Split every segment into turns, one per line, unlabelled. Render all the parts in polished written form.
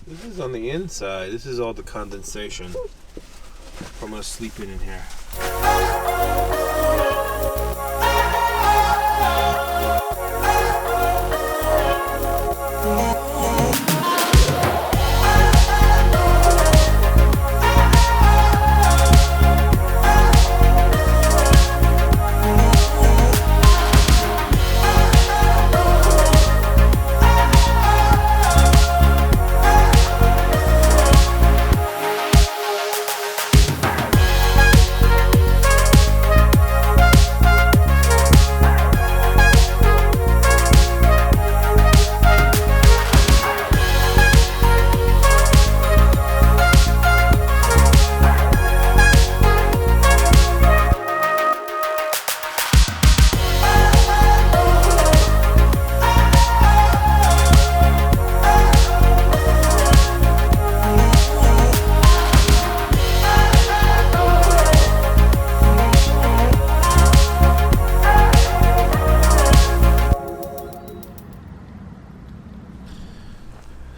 This is on the inside. This is all the condensation. I'm gonna sleep in here.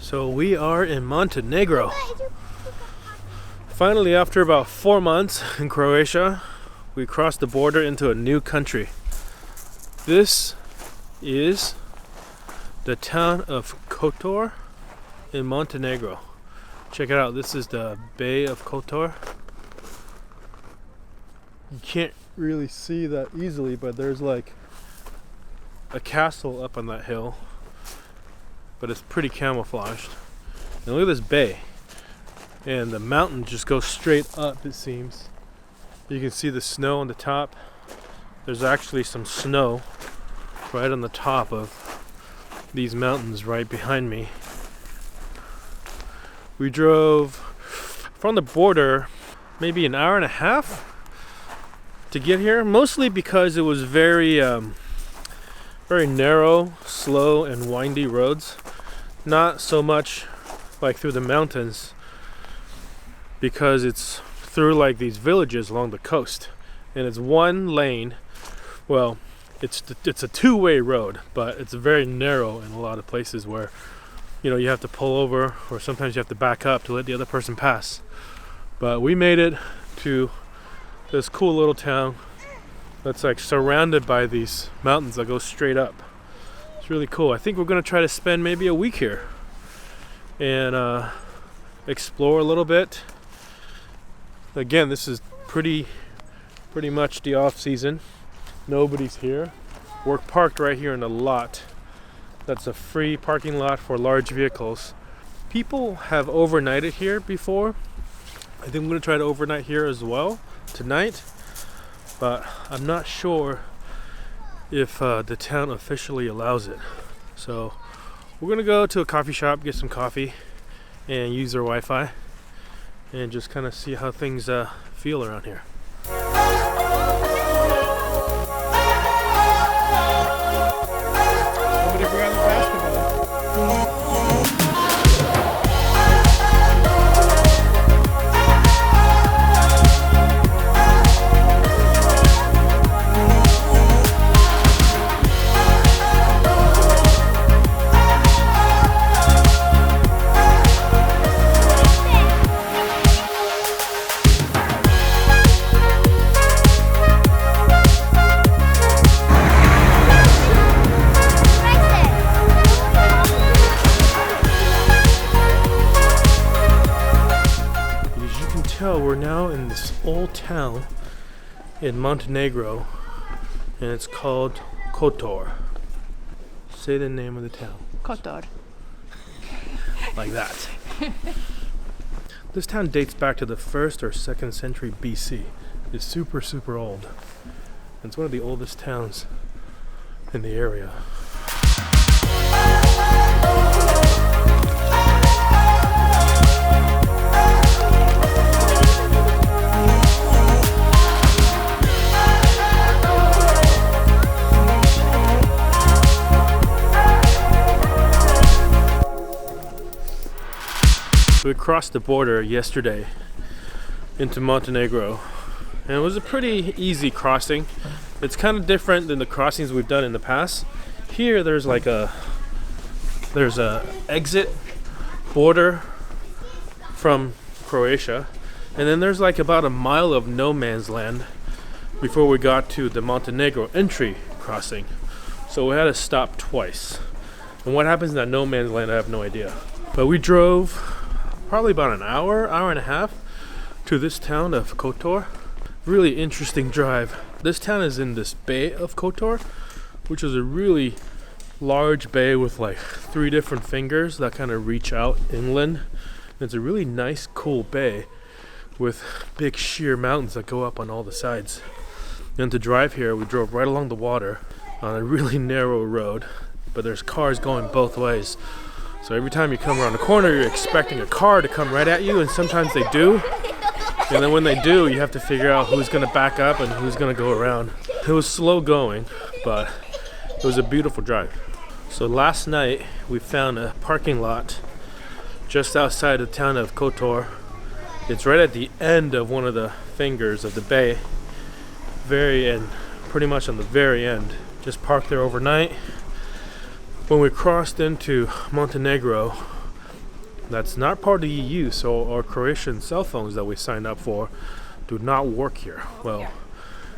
So we are in Montenegro. Finally, after about 4 months in Croatia, we crossed the border into a new country. This is the town of Kotor in Montenegro. Check it out. This is the Bay of Kotor. You can't really see that easily, but there's like a castle up on that hill. But it's pretty camouflaged. And look at this bay. And the mountain just goes straight up, it seems. You can see the snow on the top. There's actually some snow right on the top of these mountains right behind me. We drove from the border maybe an hour and a half to get here, mostly because it was very narrow, slow, and windy roads. Not so much like through the mountains, because it's through like these villages along the coast, and it's one lane. Well, it's a two-way road, but it's very narrow in a lot of places where, you know, you have to pull over, or sometimes you have to back up to let the other person pass. But we made it to this cool little town that's like surrounded by these mountains that go straight up. It's really cool. I think we're gonna try to spend maybe a week here and explore a little bit. Again, this is pretty much the off season. Nobody's here. We're parked right here in the lot. That's a free parking lot for large vehicles. People have overnighted here before. I think I'm gonna try to overnight here as well tonight, but I'm not sure if the town officially allows it. So we're gonna go to a coffee shop, get some coffee, and use their Wi-Fi, and just kind of see how things feel around here. Somebody forgot the basketball. We're now in this old town in Montenegro, and it's called Kotor. Say the name of the town.
Kotor.
Like that. This town dates back to the 1st or 2nd century BC. It's super old. And it's one of the oldest towns in the area. We crossed the border yesterday into Montenegro, and it was a pretty easy crossing. It's kind of different than the crossings we've done in the past. Here there's a exit border from Croatia. And then there's like about a mile of no man's land before we got to the Montenegro entry crossing. So we had to stop twice. And what happens in that no man's land, I have no idea. But we drove probably about an hour and a half to this town of Kotor. Really interesting drive. This town is in this bay of Kotor, which is a really large bay with like 3 different fingers that kind of reach out inland. And it's a really nice, cool bay with big sheer mountains that go up on all the sides. And to drive here, we drove right along the water on a really narrow road, but there's cars going both ways. So every time you come around a corner, you're expecting a car to come right at you, and sometimes they do. And then when they do, you have to figure out who's gonna back up and who's gonna go around. It was slow going, but it was a beautiful drive. So last night, we found a parking lot just outside the town of Kotor. It's right at the end of one of the fingers of the bay. Very end, pretty much on the very end. Just parked there overnight. When we crossed into Montenegro, that's not part of the EU, so our Croatian cell phones that we signed up for do not work here. Well,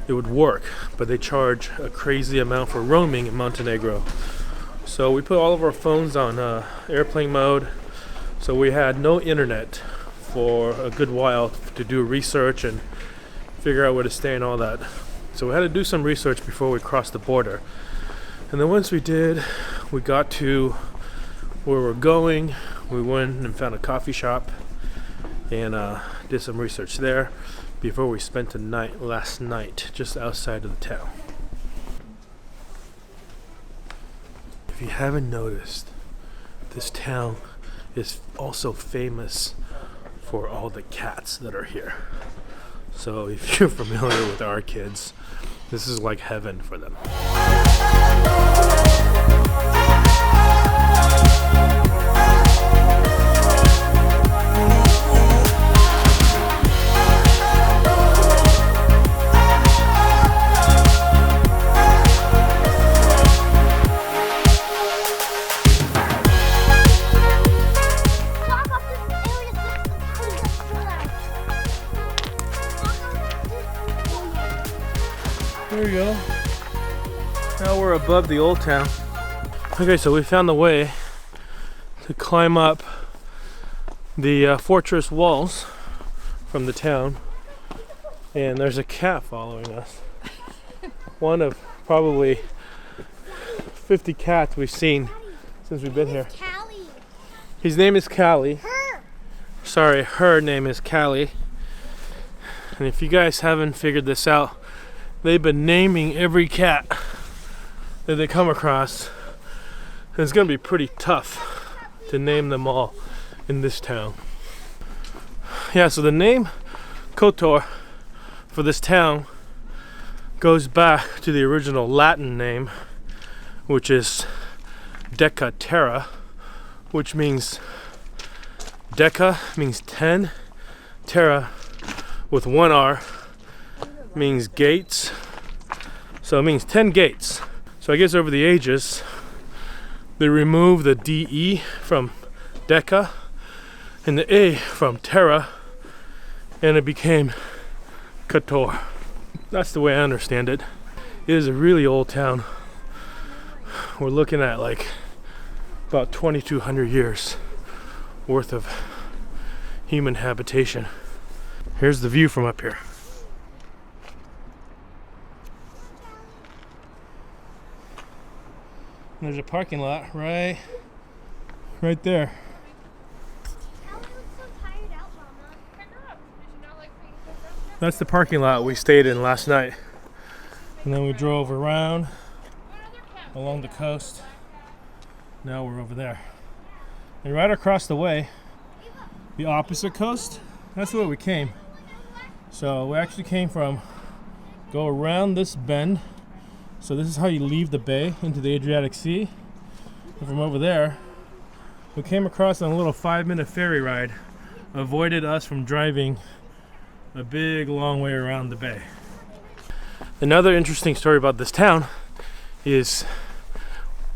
it would work, but they charge a crazy amount for roaming in Montenegro. So we put all of our phones on airplane mode, so we had no internet for a good while to do research and figure out where to stay and all that. So we had to do some research before we crossed the border. And then once we did, we got to where we're going. We went and found a coffee shop and did some research there before we spent the night last night just outside of the town. If you haven't noticed, this town is also famous for all the cats that are here. So if you're familiar with our kids, this is like heaven for them. There you go. Now we're above the old town. Okay, so we found the way to climb up the fortress walls from the town, and there's a cat following us. One of probably 50 cats we've seen since we've been here. His name is Callie. Sorry, her name is Callie. And if you guys haven't figured this out, they've been naming every cat that they come across. And it's gonna be pretty tough to name them all in this town. Yeah, so the name Kotor for this town goes back to the original Latin name, which is Deca Terra, which means Deca means 10, Terra with 1 R means gates, so it means 10 gates. So I guess over the ages they removed the DE from Deca and the A from Terra, and it became Kotor. That's the way I understand it. It is a really old town. We're looking at like about 2,200 years worth of human habitation. Here's the view from up here. There's a parking lot right there. That's the parking lot we stayed in last night. And then we drove around along the coast. Now we're over there. And right across the way, the opposite coast, that's where we came. So we actually came from, go around this bend. So this is how you leave the bay into the Adriatic Sea. And from over there, we came across on a little 5-minute ferry ride, avoided us from driving a big long way around the bay. Another interesting story about this town is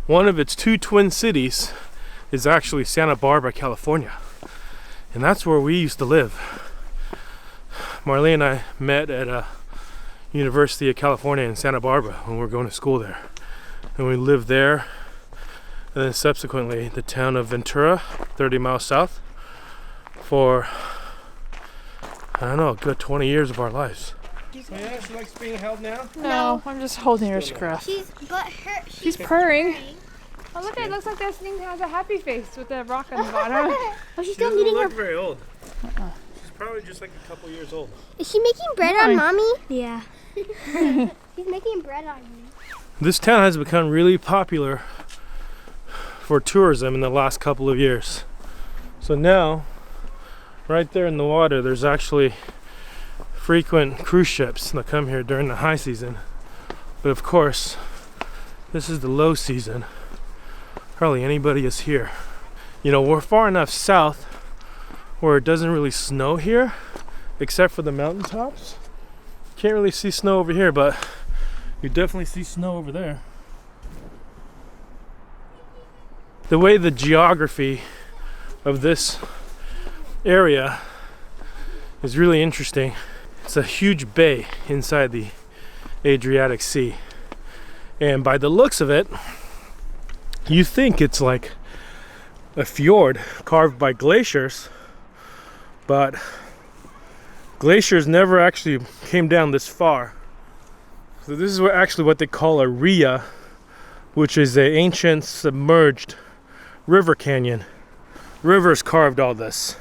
one of its 2 twin cities is actually Santa Barbara, California. And that's where we used to live. Marlene and I met at University of California in Santa Barbara when we were going to school there. And we lived there, and then subsequently the town of Ventura, 30 miles south, for, I don't know, a good 20 years of our lives. Oh yeah, she likes being held now?
No, I'm just holding her scruff. She's purring. Oh look, it looks like this thing has a happy face with a rock on the bottom.
Oh, she's
She
still
doesn't
eating
look
her.
very old. She's probably just like a couple years old.
Is she making bread
Nice.
on mommy? Yeah. She's making bread on me.
This town has become really popular for tourism in the last couple of years. So now, right there in the water, there's actually frequent cruise ships that come here during the high season. But of course, this is the low season. Hardly anybody is here. You know, we're far enough south where it doesn't really snow here, except for the mountaintops. Can't really see snow over here, but you definitely see snow over there. The way the geography of this area is really interesting. It's a huge bay inside the Adriatic Sea. And by the looks of it, you think it's like a fjord carved by glaciers, but glaciers never actually came down this far. So this is actually what they call a ria, which is an ancient submerged river canyon. Rivers carved all this.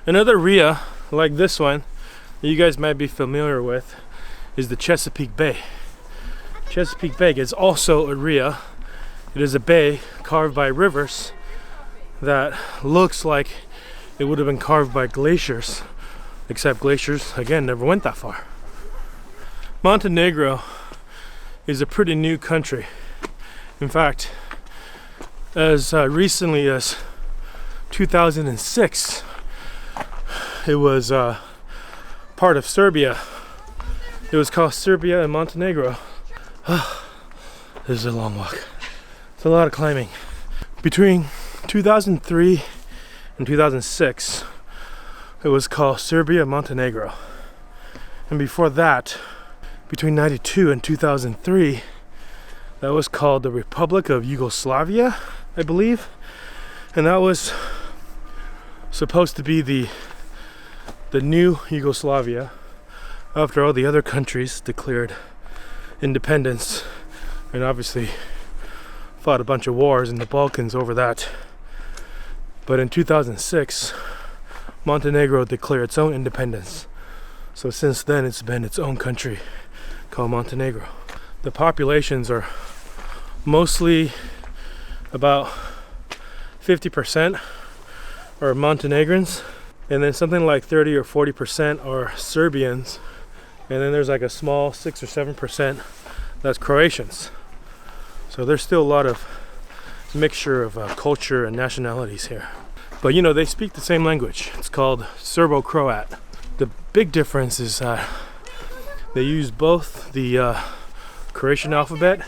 Another ria like this one that you guys might be familiar with is the Chesapeake Bay. Chesapeake Bay is also a ria. It is a bay carved by rivers that looks like it would have been carved by glaciers, except glaciers, again, never went that far. Montenegro is a pretty new country. In fact, as recently as 2006, it was part of Serbia. It was called Serbia and Montenegro. This is a long walk. It's a lot of climbing. Between 2003 and 2006, it was called Serbia and Montenegro. And before that, between 92 and 2003, that was called the Republic of Yugoslavia, I believe. And that was supposed to be the new Yugoslavia after all the other countries declared independence and obviously fought a bunch of wars in the Balkans over that. But in 2006, Montenegro declared its own independence. So since then, it's been its own country called Montenegro. The populations are mostly about 50% are Montenegrins, and then something like 30 or 40% are Serbians, and then there's like a small 6 or 7% that's Croatians. So there's still a lot of mixture of culture and nationalities here. But you know, they speak the same language. It's called Serbo-Croat. The big difference is that they use both the Croatian alphabet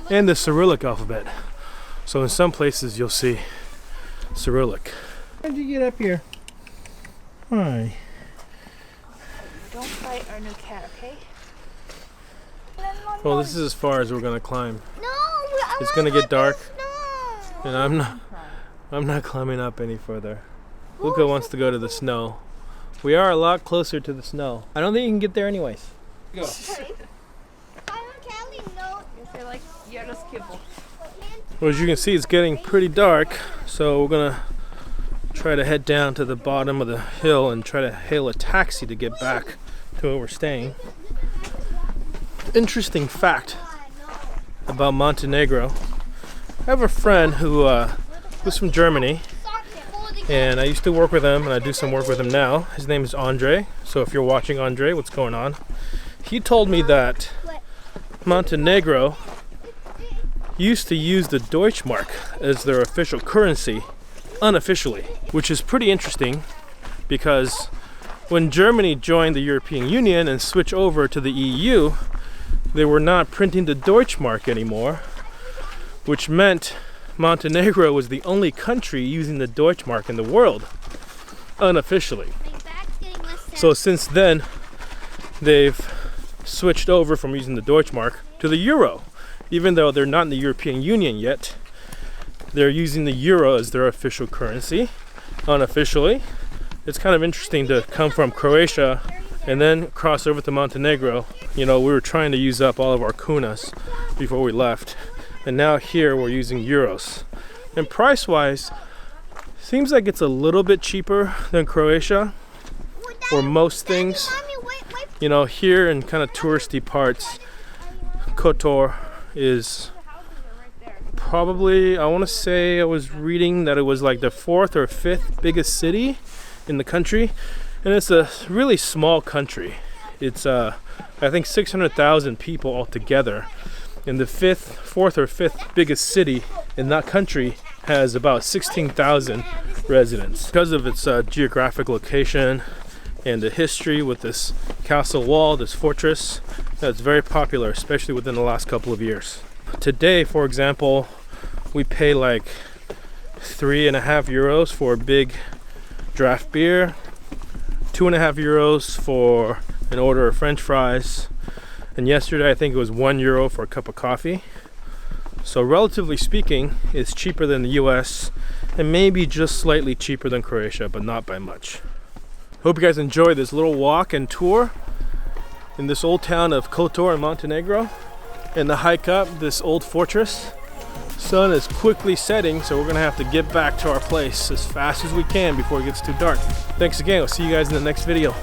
and the Cyrillic alphabet. So in some places you'll see Cyrillic.
How did you get up here? Hi.
Don't fight our new cat, okay?
Well, this is as far as we're gonna climb.
No,
It's gonna get dark,
No.
and I'm not climbing up any further. Luca wants to go to the snow. We are a lot closer to the snow. I don't think you can get there anyways. Go.
They're like, yeah, just kibble.
Well, as you can see, it's getting pretty dark, so we're gonna try to head down to the bottom of the hill and try to hail a taxi to get back to where we're staying. Interesting fact about Montenegro. I have a friend who was from Germany, and I used to work with him, and I do some work with him now. His name is Andre. So if you're watching, Andre, what's going on? He told me that Montenegro used to use the Deutschmark as their official currency, unofficially, which is pretty interesting because when Germany joined the European Union and switched over to the EU, they were not printing the Deutschmark anymore, which meant Montenegro was the only country using the Deutschmark in the world, unofficially. So since then, they've switched over from using the Deutschmark to the euro. Even though they're not in the European Union yet, they're using the euro as their official currency, unofficially. It's kind of interesting to come from Croatia and then cross over to Montenegro. You know, we were trying to use up all of our kunas before we left, and now here we're using euros. And price-wise, seems like it's a little bit cheaper than Croatia for most things. You know, here in kind of touristy parts, Kotor is probably, I want to say, I was reading that it was like the 4th or 5th biggest city in the country, and it's a really small country. It's I think 600,000 people altogether, and the 4th or 5th biggest city in that country has about 16,000 residents. Because of its geographic location and the history with this castle wall, this fortress, that's very popular, especially within the last couple of years. Today, for example, we pay like 3.5 euros for a big draft beer, 2.5 euros for an order of French fries, and yesterday I think it was €1 for a cup of coffee. So relatively speaking, it's cheaper than the US and maybe just slightly cheaper than Croatia, but not by much. Hope you guys enjoy this little walk and tour in this old town of Kotor in Montenegro and the hike up this old fortress. Sun is quickly setting, so we're gonna have to get back to our place as fast as we can before it gets too dark. Thanks again, I'll see you guys in the next video.